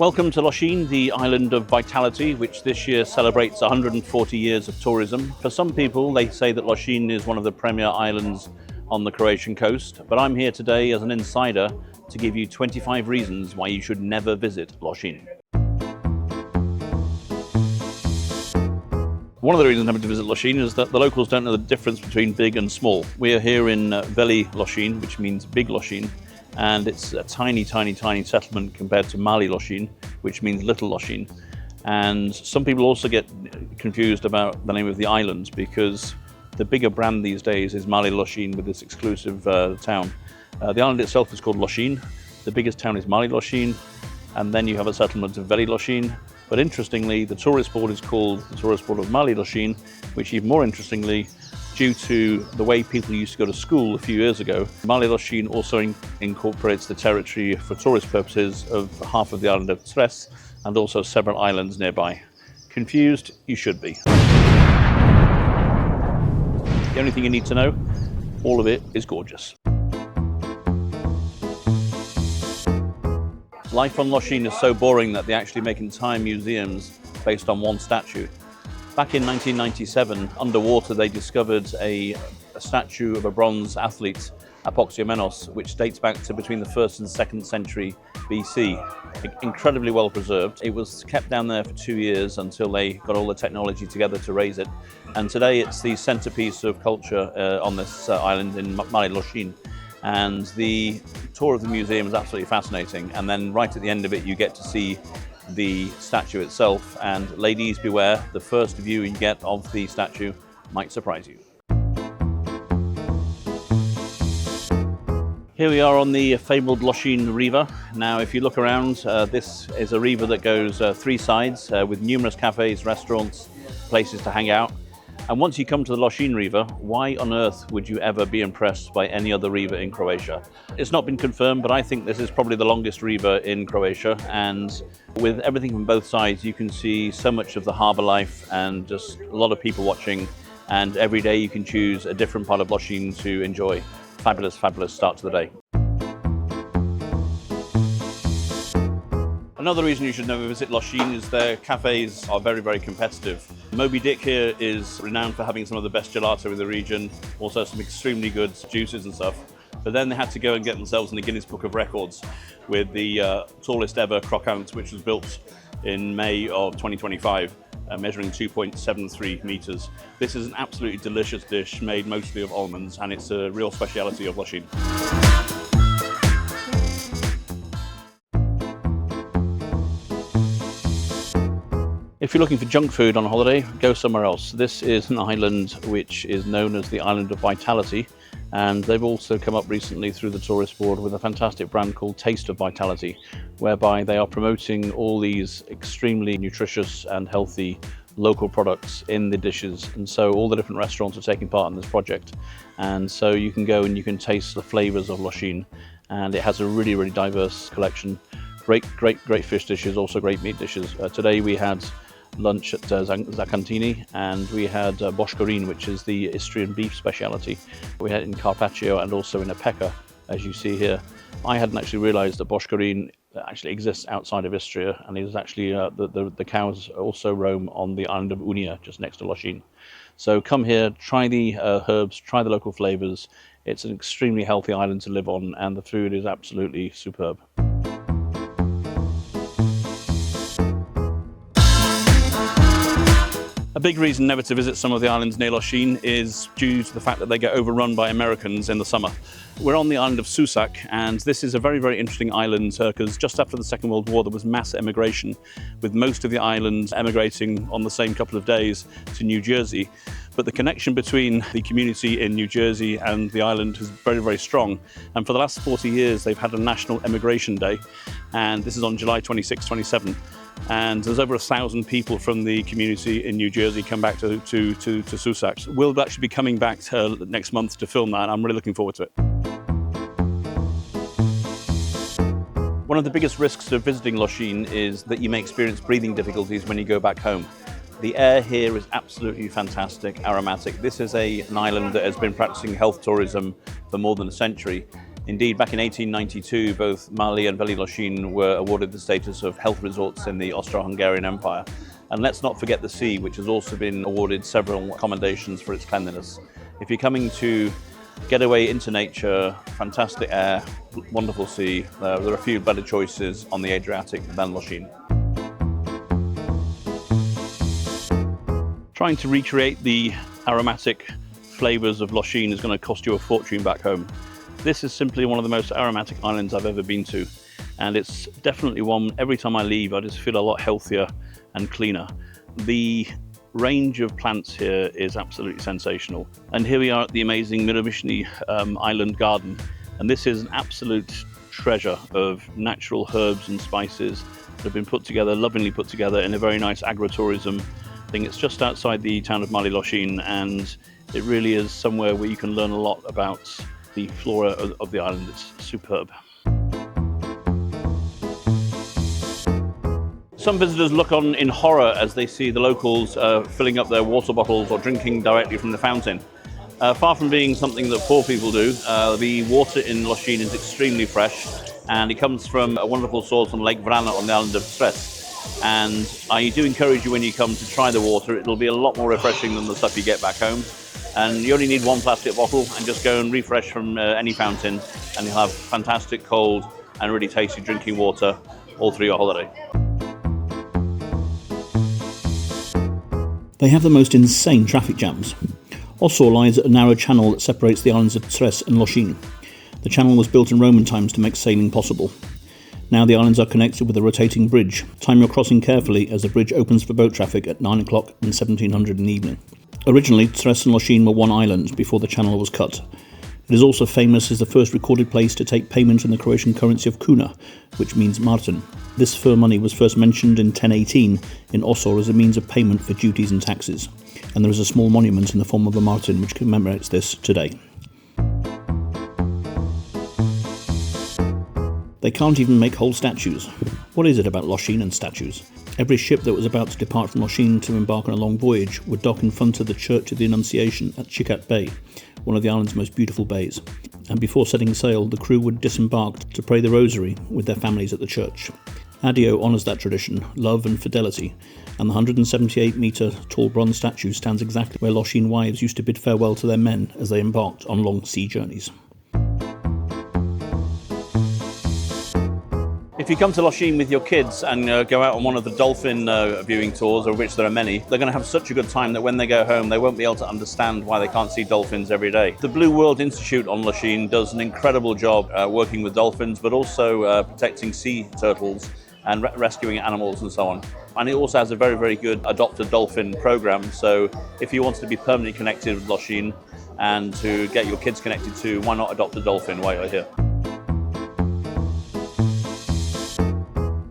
Welcome to Lošinj, the island of vitality, which this year celebrates 140 years of tourism. For some people, they say that Lošinj is one of the premier islands on the Croatian coast, but I'm here today as an insider to give you 25 reasons why you should never visit Lošinj. One of the reasons never to visit Lošinj is that the locals don't know the difference between big and small. We are here in Veli Lošinj, which means big Lošinj, and it's a tiny settlement compared to Mali Lošinj, which means little Lošinj. And some people also get confused about the name of the island because the bigger brand these days is Mali Lošinj with this exclusive town. The island itself is called Lošinj. The biggest town is Mali Lošinj, and then you have a settlement of Veli Lošinj. But interestingly, the tourist board is called the tourist board of Mali Lošinj, which even more interestingly, due to the way people used to go to school a few years ago, Mali Lošinj also incorporates the territory for tourist purposes of half of the island of Cres and also several islands nearby. Confused? You should be. The only thing you need to know, all of it is gorgeous. Life on Lošinj is so boring that they actually make entire museums based on one statue. Back in 1997, underwater they discovered a statue of a bronze athlete, Apoxiomenos, which dates back to between the 1st and 2nd century BC. Incredibly well preserved. It was kept down there for 2 years until they got all the technology together to raise it. And today it's the centerpiece of culture on this island in Mali Lošinj. And the tour of the museum is absolutely fascinating. And then right at the end of it, you get to see the statue itself. And ladies, beware, the first view you get of the statue might surprise you. Here we are on the fabled Lshin Rever. Now, if you look around, this is a river that goes 3 sides with numerous cafes, restaurants, places to hang out. And once you come to the Lshin Rever, why on earth would you ever be impressed by any other river in Croatia? It's not been confirmed, but I think this is probably the longest river in Croatia. And with everything from both sides, you can see so much of the harbour life and just a lot of people watching. And every day you can choose a different part of Lošinj to enjoy. Fabulous, fabulous start to the day. Another reason you should never visit Lošinj is their cafes are very competitive. Moby Dick here is renowned for having some of the best gelato in the region, also some extremely good juices and stuff. But then they had to go and get themselves in the Guinness Book of Records with the tallest ever croquant, which was built in May of 2025, measuring 2.73 meters. This is an absolutely delicious dish made mostly of almonds, and it's a real speciality of Lošinj. If you're looking for junk food on holiday, go somewhere else. This is an island which is known as the Island of Vitality, and they've also come up recently through the tourist board with a fantastic brand called Taste of Vitality, whereby they are promoting all these extremely nutritious and healthy local products in the dishes. And so all the different restaurants are taking part in this project. And so you can go and you can taste the flavors of Lošinj, and it has a really diverse collection. Great fish dishes, also great meat dishes. Today we had lunch at Zakantini, and we had boškarin, which is the Istrian beef speciality. We had it in carpaccio and also in a peka, as you see here. I hadn't actually realized that boškarin actually exists outside of Istria, and it is actually the cows also roam on the island of Unija, just next to Lošinj. So come here, try the herbs, try the local flavors. It's an extremely healthy island to live on, and the food is absolutely superb. A big reason never to visit some of the islands near Lošinj is due to the fact that they get overrun by Americans in the summer. We're on the island of Susak, and this is a very interesting island because just after the Second World War there was mass emigration, with most of the island emigrating on the same couple of days to New Jersey. But the connection between the community in New Jersey and the island is very strong. And for the last 40 years they've had a National Emigration Day, and this is on July 26, 27. And there's over 1,000 people from the community in New Jersey come back to Susak. We'll actually be coming back next month to film that, and I'm really looking forward to it. One of the biggest risks of visiting Lošinj is that you may experience breathing difficulties when you go back home. The air here is absolutely fantastic, aromatic. This is an island that has been practicing health tourism for more than a century. Indeed, back in 1892, both Mali and Veli Lshin were awarded the status of health resorts in the Austro-Hungarian Empire. And let's not forget the sea, which has also been awarded several commendations for its cleanliness. If you're coming to get away into nature, fantastic air, wonderful sea, there are a few better choices on the Adriatic than Lošinj. Trying to recreate the aromatic flavours of Lošinj is going to cost you a fortune back home. This is simply one of the most aromatic islands I've ever been to, and it's definitely one, every time I leave, I just feel a lot healthier and cleaner. The range of plants here is absolutely sensational. And here we are at the amazing Miromishny Island Garden, and this is an absolute treasure of natural herbs and spices that have been put together, lovingly put together in a very nice agritourism thing. It's just outside the town of Mali Lošinj, and it really is somewhere where you can learn a lot about the flora of the island. It's superb. Some visitors look on in horror as they see the locals filling up their water bottles or drinking directly from the fountain. Far from being something that poor people do, the water in Lošinj is extremely fresh, and it comes from a wonderful source on Lake Vrana on the island of Cres. And I do encourage you, when you come, to try the water. It'll be a lot more refreshing than the stuff you get back home. And you only need one plastic bottle, and just go and refresh from any fountain, and you'll have fantastic cold and really tasty drinking water all through your holiday. They have the most insane traffic jams. Ossor lies at a narrow channel that separates the islands of Cres and Lošinj. The channel was built in Roman times to make sailing possible. Now the islands are connected with a rotating bridge. Time your crossing carefully, as the bridge opens for boat traffic at 9 o'clock in 1700 in the evening. Originally, Cres and Lošinj were one island before the channel was cut. It is also famous as the first recorded place to take payment in the Croatian currency of kuna, which means martin. This fur money was first mentioned in 1018 in Ossor as a means of payment for duties and taxes, and there is a small monument in the form of a martin which commemorates this today. They can't even make whole statues. What is it about Lošinj and statues? Every ship that was about to depart from Lošinj to embark on a long voyage would dock in front of the Church of the Annunciation at Chikat Bay, one of the island's most beautiful bays. And before setting sail, the crew would disembark to pray the rosary with their families at the church. Adio honours that tradition, love and fidelity, and the 178-metre tall bronze statue stands exactly where Lošinj wives used to bid farewell to their men as they embarked on long sea journeys. If you come to Lošinj with your kids and go out on one of the dolphin viewing tours, of which there are many, they're going to have such a good time that when they go home, they won't be able to understand why they can't see dolphins every day. The Blue World Institute on Lošinj does an incredible job working with dolphins, but also protecting sea turtles and rescuing animals and so on. And it also has a very, very good adopted dolphin program. So if you want to be permanently connected with Lošinj and to get your kids connected to, why not adopt a dolphin while you're here?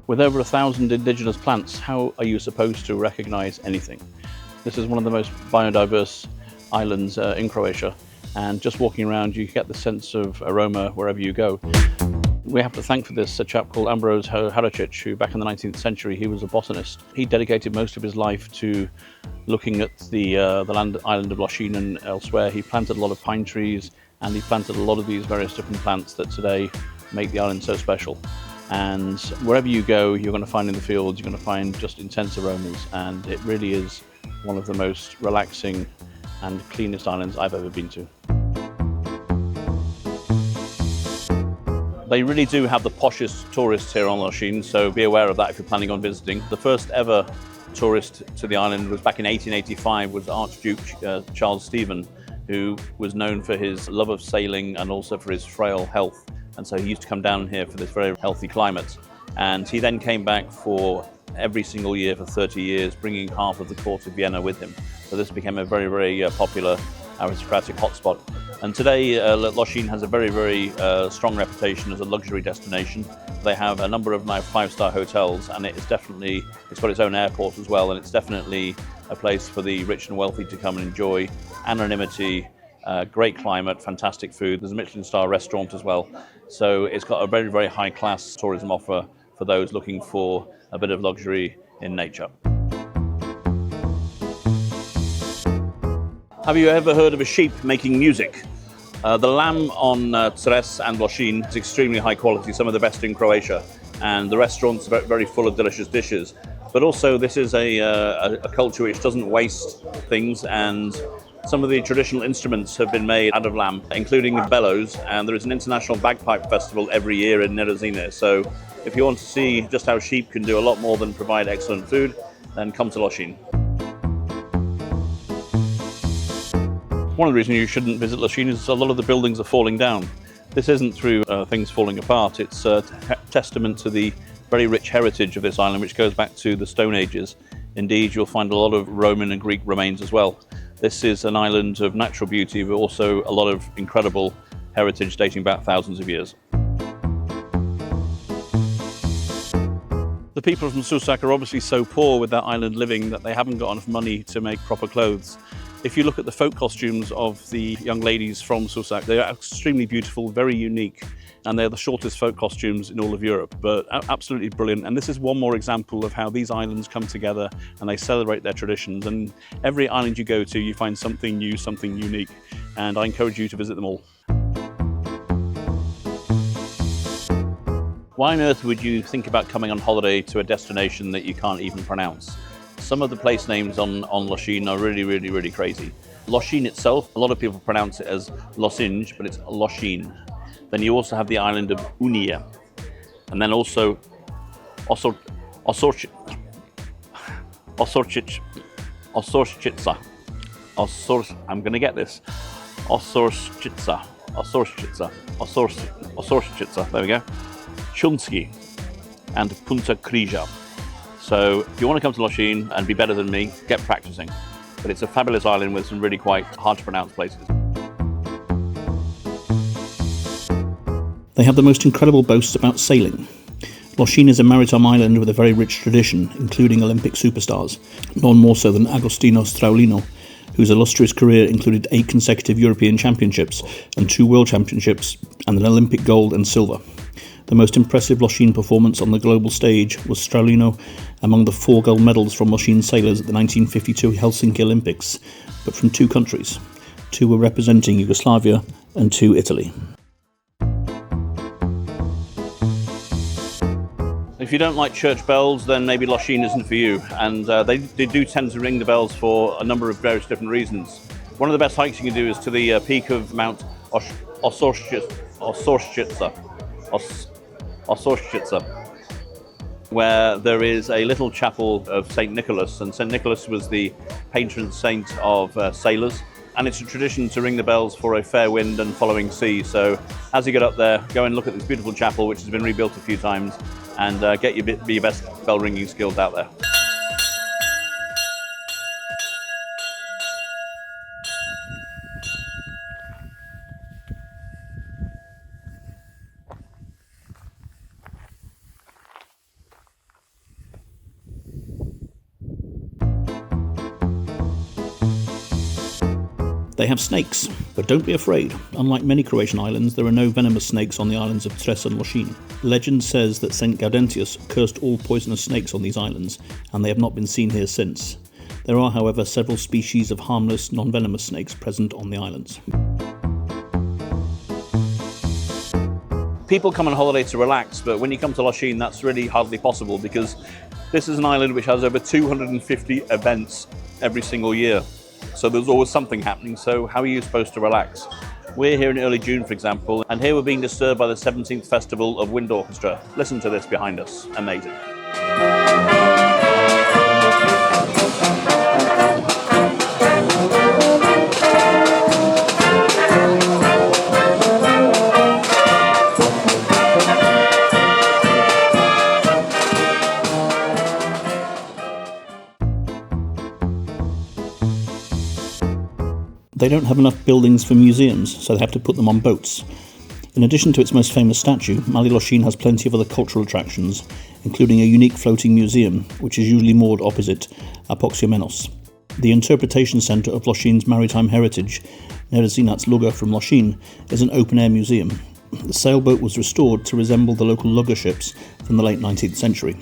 With over 1,000 indigenous plants, how are you supposed to recognize anything? This is one of the most biodiverse islands in Croatia, and just walking around you get the sense of aroma wherever you go. We have to thank for this a chap called Ambrož Haračić, who back in the 19th century, he was a botanist. He dedicated most of his life to looking at the island of Lošinj and elsewhere. He planted a lot of pine trees, and he planted a lot of these various different plants that today make the island so special. And wherever you go, you're going to find in the fields, you're going to find just intense aromas, and it really is one of the most relaxing and cleanest islands I've ever been to. They really do have the poshest tourists here on Lošinj, so be aware of that if you're planning on visiting. The first ever tourist to the island was back in 1885, was Archduke Charles Stephen, who was known for his love of sailing and also for his frail health. And so he used to come down here for this very healthy climate. And he then came back for every single year for 30 years, bringing half of the court of Vienna with him. So this became a very, very popular aristocratic hotspot. And today, Lošinj has a very, very strong reputation as a luxury destination. They have a number of now 5-star hotels, and it's got its own airport as well, and it's definitely a place for the rich and wealthy to come and enjoy anonymity, great climate, fantastic food. There's a Michelin star restaurant as well. So it's got a very, very high class tourism offer for those looking for a bit of luxury in nature. Have you ever heard of a sheep making music? The lamb on Cres and Lošinj is extremely high quality, some of the best in Croatia, and the restaurant's very full of delicious dishes. But also this is a culture which doesn't waste things, and some of the traditional instruments have been made out of lamb, including bellows, and there is an international bagpipe festival every year in Neresina. So if you want to see just how sheep can do a lot more than provide excellent food, then come to Lošinj. One of the reasons you shouldn't visit Lshin is a lot of the buildings are falling down. This isn't through things falling apart, it's a testament to the very rich heritage of this island, which goes back to the Stone Ages. Indeed, you'll find a lot of Roman and Greek remains as well. This is an island of natural beauty, but also a lot of incredible heritage dating back thousands of years. The people from Susak are obviously so poor with that island living that they haven't got enough money to make proper clothes. If you look at the folk costumes of the young ladies from Susak, they are extremely beautiful, very unique, and they're the shortest folk costumes in all of Europe, but absolutely brilliant. And this is one more example of how these islands come together and they celebrate their traditions. And every island you go to, you find something new, something unique, and I encourage you to visit them all. Why on earth would you think about coming on holiday to a destination that you can't even pronounce? Some of the place names on Lošinj are really crazy. Lošinj itself, a lot of people pronounce it as Lošinj, but it's Lošinj. Then you also have the island of Unija, and then also Osorčica. I'm going to get this. Osorčica. There we go. Chunski and Punta Krija. So if you want to come to Lošinj and be better than me, get practicing. But it's a fabulous island with some really quite hard to pronounce places. They have the most incredible boasts about sailing. Lošinj is a maritime island with a very rich tradition, including Olympic superstars, none more so than Agostino Straulino, whose illustrious career included 8 consecutive European Championships and 2 World Championships and an Olympic gold and silver. The most impressive Lošinj performance on the global stage was Straulino among the 4 gold medals from Lošinj sailors at the 1952 Helsinki Olympics, but from 2 countries. 2 were representing Yugoslavia and 2 Italy. If you don't like church bells, then maybe Lošinj isn't for you. And they do tend to ring the bells for a number of various different reasons. One of the best hikes you can do is to the peak of Mount Osorčica, where there is a little chapel of St. Nicholas, and St. Nicholas was the patron saint of sailors, and it's a tradition to ring the bells for a fair wind and following sea. So as you get up there, go and look at this beautiful chapel, which has been rebuilt a few times, and get your best bell ringing skills out there. They have snakes, but don't be afraid. Unlike many Croatian islands, there are no venomous snakes on the islands of Cres and Lošinj. Legend says that St. Gaudentius cursed all poisonous snakes on these islands, and they have not been seen here since. There are, however, several species of harmless, non-venomous snakes present on the islands. People come on holiday to relax, but when you come to Lošinj, that's really hardly possible, because this is an island which has over 250 events every single year. So there's always something happening, so how are you supposed to relax? We're here in early June, for example, and here we're being disturbed by the 17th Festival of Wind Orchestra. Listen to this behind us. Amazing. They don't have enough buildings for museums, so they have to put them on boats. In addition to its most famous statue, Mali Lošinj has plenty of other cultural attractions, including a unique floating museum, which is usually moored opposite Apoxiomenos. The Interpretation Centre of Lošinj's maritime heritage, Neresinac Luga from Lošinj, is an open-air museum. The sailboat was restored to resemble the local lugger ships from the late 19th century.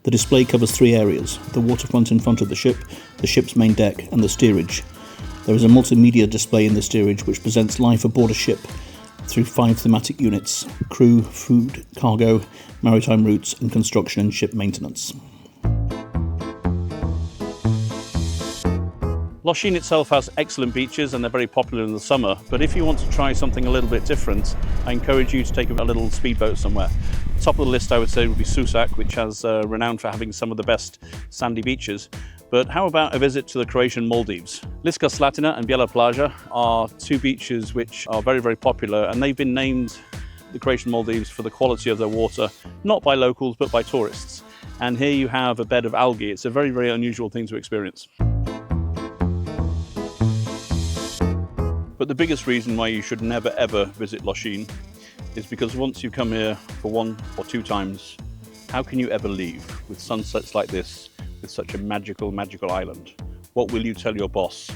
The display covers 3 areas: the waterfront in front of the ship's main deck, and the steerage. There is a multimedia display in the steerage which presents life aboard a ship through 5 thematic units: crew, food, cargo, maritime routes and construction and ship maintenance. Lshin itself has excellent beaches and they're very popular in the summer, but if you want to try something a little bit different, I encourage you to take a little speedboat somewhere. Top of the list I would say would be Susak, which has renowned for having some of the best sandy beaches. But how about a visit to the Croatian Maldives? Liska Slatina and Bijela Plaža are 2 beaches which are very, very popular, and they've been named the Croatian Maldives for the quality of their water, not by locals but by tourists. And here you have a bed of algae. It's a very, very unusual thing to experience. But the biggest reason why you should never ever visit Lošinj is because once you come here for 1 or 2 times, how can you ever leave with sunsets like this, with such a magical, magical island? What will you tell your boss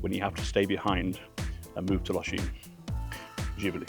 when you have to stay behind and move to Lošinj? Živjeli.